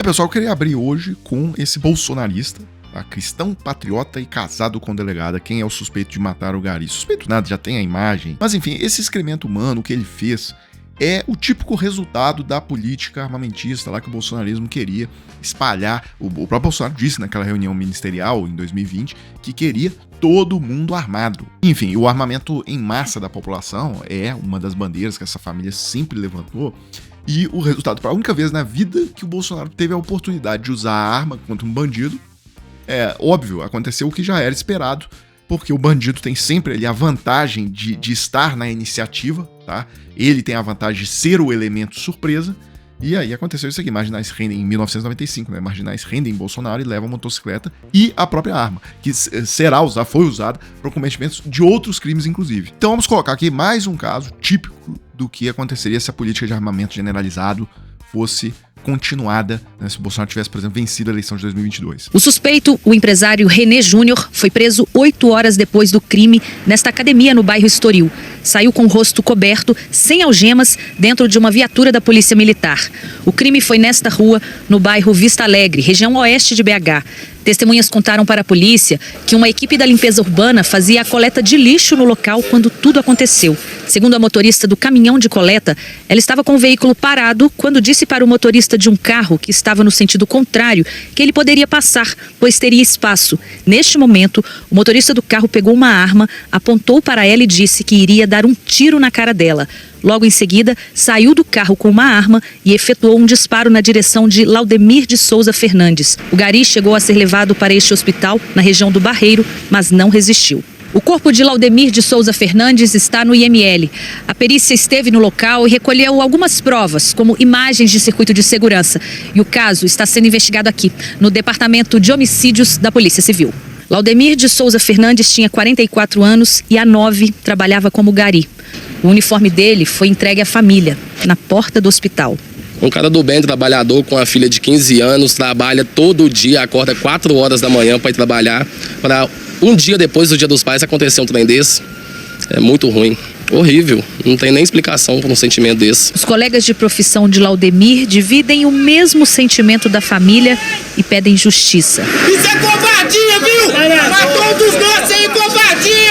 Pessoal, eu queria abrir hoje com esse bolsonarista, tá? Cristão, patriota e casado com delegada. Quem é o suspeito de matar o Gari? Suspeito nada, já tem a imagem. Mas enfim, esse excremento humano que ele fez é o típico resultado da política armamentista lá que o bolsonarismo queria espalhar. O próprio Bolsonaro disse naquela reunião ministerial em 2020 que queria todo mundo armado. Enfim, o armamento em massa da população é uma das bandeiras que essa família sempre levantou. E o resultado, para a única vez na vida que o Bolsonaro teve a oportunidade de usar a arma contra um bandido, óbvio, aconteceu o que já era esperado, porque o bandido tem sempre ali a vantagem de estar na iniciativa, tá? Ele tem a vantagem de ser o elemento surpresa, e aí aconteceu isso aqui. Marginais rendem em 1995, né? Marginais rendem Bolsonaro e levam a motocicleta e a própria arma, que foi usada para cometimentos de outros crimes, inclusive. Então vamos colocar aqui mais um caso típico do que aconteceria se a política de armamento generalizado fosse continuada, né, se o Bolsonaro tivesse, por exemplo, vencido a eleição de 2022. O suspeito, o empresário René Júnior, foi preso 8 horas depois do crime nesta academia no bairro Estoril. Saiu com o rosto coberto, sem algemas, dentro de uma viatura da Polícia Militar. O crime foi nesta rua, no bairro Vista Alegre, região oeste de BH. Testemunhas contaram para a polícia que uma equipe da limpeza urbana fazia a coleta de lixo no local quando tudo aconteceu. Segundo a motorista do caminhão de coleta, ela estava com o veículo parado quando disse para o motorista de um carro que estava no sentido contrário que ele poderia passar, pois teria espaço. Neste momento, o motorista do carro pegou uma arma, apontou para ela e disse que iria dar um tiro na cara dela. Logo em seguida, saiu do carro com uma arma e efetuou um disparo na direção de Laudemir de Souza Fernandes. O Gari chegou a ser levado para este hospital, na região do Barreiro, mas não resistiu. O corpo de Laudemir de Souza Fernandes está no IML. A perícia esteve no local e recolheu algumas provas, como imagens de circuito de segurança. E o caso está sendo investigado aqui, no Departamento de Homicídios da Polícia Civil. Laudemir de Souza Fernandes tinha 44 anos e há 9 trabalhava como Gari. O uniforme dele foi entregue à família, na porta do hospital. Um cara do bem, trabalhador, com a filha de 15 anos, trabalha todo dia, acorda 4 horas da manhã para ir trabalhar. Para um dia depois do Dia dos Pais acontecer um trem desse. É muito ruim, horrível, não tem nem explicação para um sentimento desse. Os colegas de profissão de Laudemir dividem o mesmo sentimento da família e pedem justiça. Isso é covardia, viu? Matou um dos nossos aí, covardia!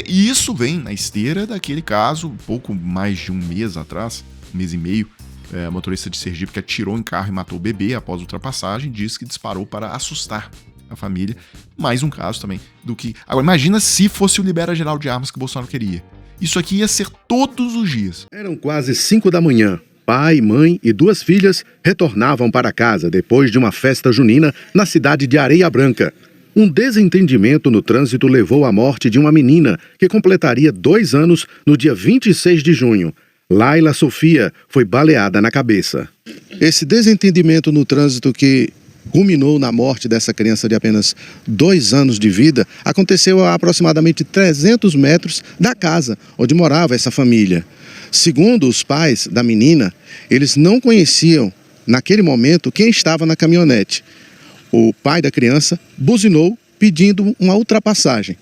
E isso vem na esteira daquele caso, pouco mais de um mês atrás, um mês e meio, motorista de Sergipe que atirou em carro e matou o bebê após ultrapassagem, diz que disparou para assustar a família. Mais um caso também do que... Agora, imagina se fosse o libera geral de armas que o Bolsonaro queria. Isso aqui ia ser todos os dias. Eram quase 5 da manhã. Pai, mãe e 2 filhas retornavam para casa depois de uma festa junina na cidade de Areia Branca. Um desentendimento no trânsito levou à morte de uma menina que completaria 2 anos no dia 26 de junho. Laila Sofia foi baleada na cabeça. Esse desentendimento no trânsito que culminou na morte dessa criança de apenas 2 anos de vida aconteceu a aproximadamente 300 metros da casa onde morava essa família. Segundo os pais da menina, eles não conheciam naquele momento quem estava na caminhonete. O pai da criança buzinou pedindo uma ultrapassagem.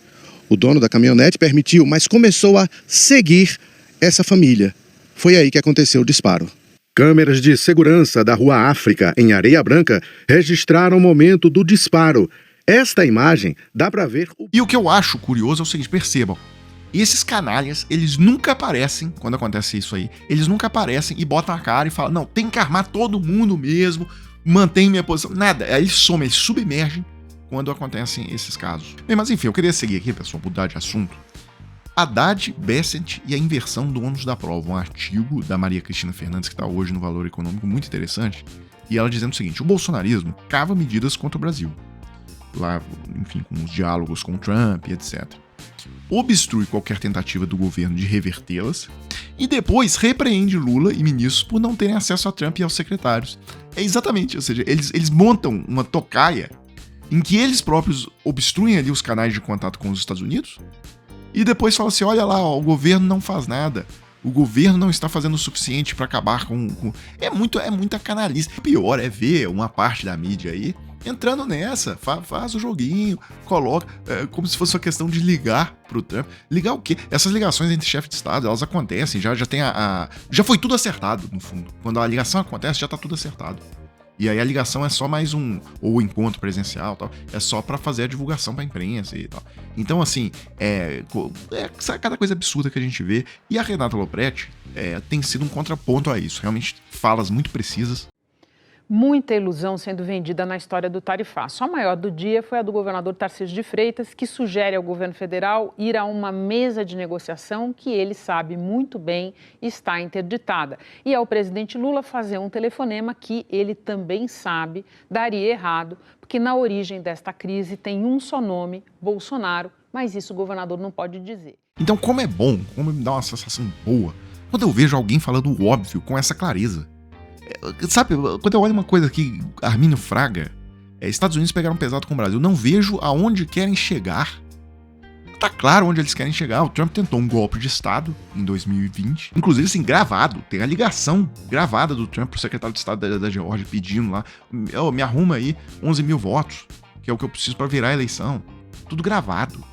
O dono da caminhonete permitiu, mas começou a seguir essa família. Foi aí que aconteceu o disparo. Câmeras de segurança da Rua África, em Areia Branca, registraram o momento do disparo. Esta imagem dá para ver... E o que eu acho curioso é o seguinte, percebam. Esses canalhas, eles nunca aparecem, quando acontece isso aí, eles nunca aparecem e botam a cara e falam, não, tem que armar todo mundo mesmo, mantém minha posição. Nada, aí eles somem, eles submergem quando acontecem esses casos. Bem, mas enfim, eu queria seguir aqui, pessoal, mudar de assunto. Haddad, Bessent e a inversão do ônus da prova, um artigo da Maria Cristina Fernandes que está hoje no Valor Econômico, muito interessante, e ela dizendo o seguinte, o bolsonarismo cava medidas contra o Brasil, lá, enfim, com os diálogos com Trump e etc. Obstrui qualquer tentativa do governo de revertê-las e depois repreende Lula e ministros por não terem acesso a Trump e aos secretários. É exatamente, ou seja, eles montam uma tocaia em que eles próprios obstruem ali os canais de contato com os Estados Unidos e depois falam assim, olha lá, ó, o governo não faz nada, o governo não está fazendo o suficiente para acabar com... É muita canalice. O pior é ver uma parte da mídia aí entrando nessa, faz o joguinho, coloca, como se fosse uma questão de ligar pro Trump. Ligar o quê? Essas ligações entre chefe de Estado, elas acontecem, já tem já foi tudo acertado, no fundo. Quando a ligação acontece, já tá tudo acertado. E aí a ligação é só mais ou o encontro presencial, tal, é só pra fazer a divulgação pra imprensa e tal. Então, assim, cada coisa absurda que a gente vê. E a Renata Lopretti tem sido um contraponto a isso. Realmente, falas muito precisas. Muita ilusão sendo vendida na história do tarifaço. A maior do dia foi a do governador Tarcísio de Freitas, que sugere ao governo federal ir a uma mesa de negociação que ele sabe muito bem está interditada. E ao presidente Lula fazer um telefonema que ele também sabe daria errado, porque na origem desta crise tem um só nome, Bolsonaro, mas isso o governador não pode dizer. Então, como é bom, como me dá uma sensação boa, quando eu vejo alguém falando o óbvio com essa clareza. Sabe, quando eu olho uma coisa aqui, Armínio Fraga, Estados Unidos pegaram pesado com o Brasil, não vejo aonde querem chegar. Tá claro onde eles querem chegar. O Trump tentou um golpe de Estado em 2020, inclusive assim, gravado, tem a ligação gravada do Trump pro secretário de Estado da Geórgia pedindo lá, me arruma aí 11 mil votos, que é o que eu preciso pra virar a eleição. Tudo gravado.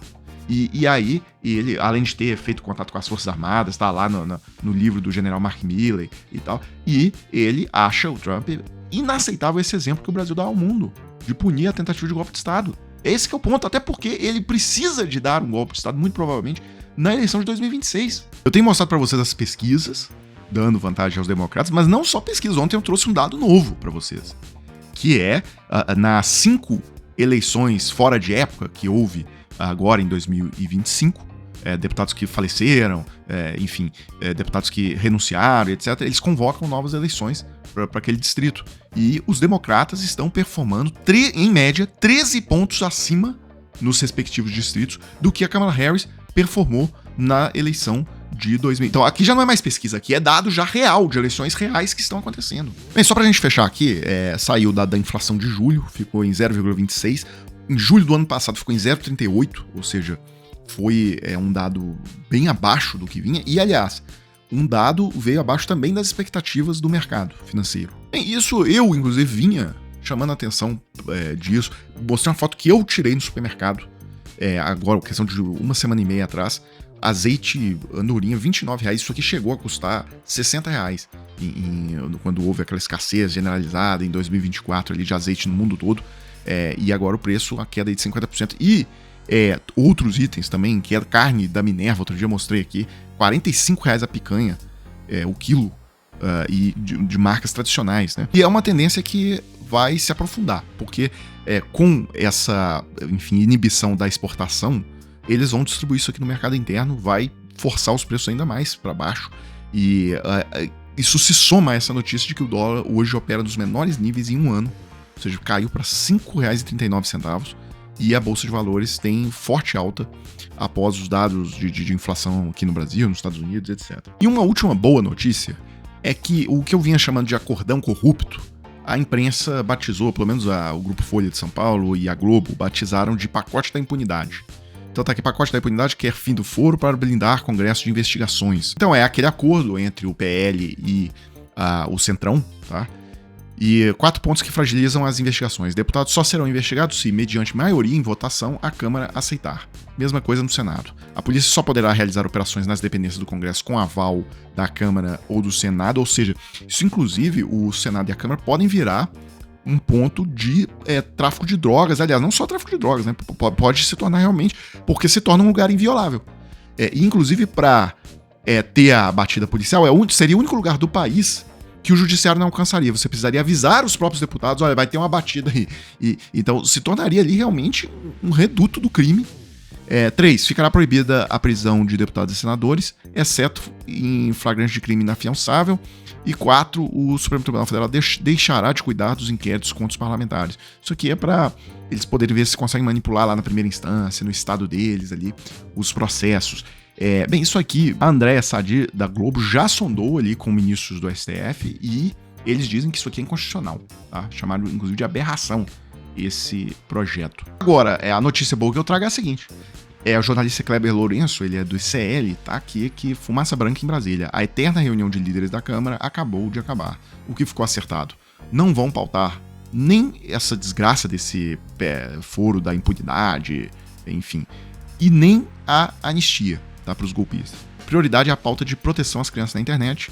E aí, ele, além de ter feito contato com as Forças Armadas, tá lá no livro do general Mark Milley e tal, e ele acha o Trump inaceitável esse exemplo que o Brasil dá ao mundo, de punir a tentativa de golpe de Estado. Esse que é o ponto, até porque ele precisa de dar um golpe de Estado, muito provavelmente, na eleição de 2026. Eu tenho mostrado pra vocês as pesquisas, dando vantagem aos democratas, mas não só pesquisa. Ontem eu trouxe um dado novo pra vocês, que é, nas 5 eleições fora de época que houve agora em 2025, deputados que faleceram, deputados que renunciaram, etc., eles convocam novas eleições para aquele distrito. E os democratas estão performando, em média, 13 pontos acima nos respectivos distritos do que a Kamala Harris performou na eleição de 2000. Então aqui já não é mais pesquisa, aqui é dado já real, de eleições reais que estão acontecendo. Bem, só pra gente fechar aqui, saiu o dado da inflação de julho, ficou em 0,26%. Em julho do ano passado ficou em 0,38%, ou seja, foi um dado bem abaixo do que vinha. E, aliás, um dado veio abaixo também das expectativas do mercado financeiro. Bem, isso eu, inclusive, vinha chamando a atenção disso. Mostrei uma foto que eu tirei no supermercado, agora, questão de uma semana e meia atrás. Azeite andorinha, R$29. Isso aqui chegou a custar R$60 quando houve aquela escassez generalizada em 2024 ali de azeite no mundo todo. E agora o preço, a queda de 50%. E outros itens também, que é a carne da Minerva, outro dia eu mostrei aqui, R$45 a picanha, o quilo, e de marcas tradicionais, né? E é uma tendência que vai se aprofundar, porque com essa, inibição da exportação, eles vão distribuir isso aqui no mercado interno, vai forçar os preços ainda mais para baixo. E isso se soma a essa notícia de que o dólar hoje opera nos menores níveis em um ano. Ou seja, caiu para R$ 5,39 e a Bolsa de Valores tem forte alta após os dados de inflação aqui no Brasil, nos Estados Unidos, etc. E uma última boa notícia é que o que eu vinha chamando de acordão corrupto, a imprensa batizou, pelo menos o Grupo Folha de São Paulo e a Globo batizaram de pacote da impunidade. Então tá aqui, pacote da impunidade quer fim do foro para blindar Congresso de investigações. Então é aquele acordo entre o PL e o Centrão, tá? E 4 pontos que fragilizam as investigações. Deputados só serão investigados se, mediante maioria em votação, a Câmara aceitar. Mesma coisa no Senado. A polícia só poderá realizar operações nas dependências do Congresso com aval da Câmara ou do Senado, ou seja, isso inclusive o Senado e a Câmara podem virar um ponto de tráfico de drogas. Aliás, não só tráfico de drogas, né? Pode se tornar realmente, porque se torna um lugar inviolável. E inclusive para ter a batida policial, seria o único lugar do país que o judiciário não alcançaria. Você precisaria avisar os próprios deputados, olha, vai ter uma batida aí. Então se tornaria ali realmente um reduto do crime. 3. Ficará proibida a prisão de deputados e senadores, exceto em flagrante de crime inafiançável. E 4. O Supremo Tribunal Federal deixará de cuidar dos inquéritos contra os parlamentares. Isso aqui é para eles poderem ver se conseguem manipular lá na primeira instância, no estado deles ali, os processos. Bem, isso aqui, a Andréa Sadi, da Globo, já sondou ali com ministros do STF e eles dizem que isso aqui é inconstitucional, tá? Chamaram, inclusive, de aberração esse projeto. Agora, a notícia boa que eu trago é a seguinte. O jornalista Kleber Lourenço, ele é do ICL, tá aqui, que fumaça branca em Brasília. A eterna reunião de líderes da Câmara acabou de acabar. O que ficou acertado? Não vão pautar nem essa desgraça desse foro da impunidade, enfim, e nem a anistia, tá, para os golpistas. Prioridade é a pauta de proteção às crianças na internet.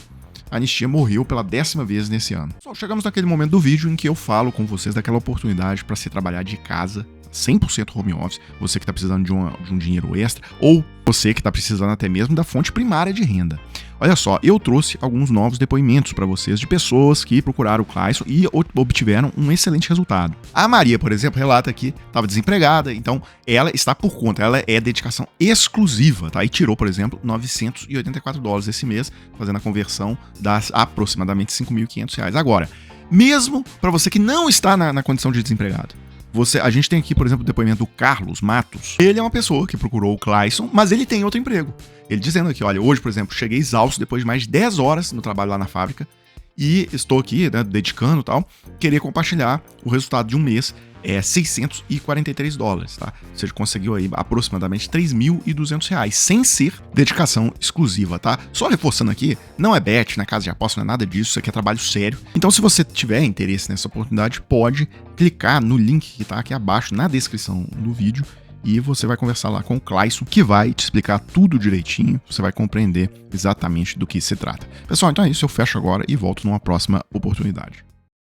A anistia morreu pela 10ª vez nesse ano. Só chegamos naquele momento do vídeo em que eu falo com vocês daquela oportunidade para se trabalhar de casa, 100% home office, você que está precisando de um dinheiro extra, ou você que está precisando até mesmo da fonte primária de renda. Olha só, eu trouxe alguns novos depoimentos para vocês de pessoas que procuraram o Clayson e obtiveram um excelente resultado. A Maria, por exemplo, relata que estava desempregada, então ela está por conta, ela é dedicação exclusiva, tá? E tirou, por exemplo, $984 esse mês, fazendo a conversão das aproximadamente R$5.500. Agora, mesmo para você que não está na condição de desempregado, a gente tem aqui, por exemplo, o depoimento do Carlos Matos. Ele é uma pessoa que procurou o Clayson, mas ele tem outro emprego. Ele dizendo aqui, olha, hoje, por exemplo, cheguei exausto depois de mais de 10 horas no trabalho lá na fábrica e estou aqui, né, dedicando e tal, queria compartilhar o resultado de um mês, $643, tá? Ou seja, conseguiu aí aproximadamente R$3.200, sem ser dedicação exclusiva, tá? Só reforçando aqui, não é bet, não é casa de aposta, não é nada disso, isso aqui é trabalho sério. Então, se você tiver interesse nessa oportunidade, pode clicar no link que tá aqui abaixo na descrição do vídeo e você vai conversar lá com o Clayson, que vai te explicar tudo direitinho, você vai compreender exatamente do que se trata. Pessoal, então é isso, eu fecho agora e volto numa próxima oportunidade.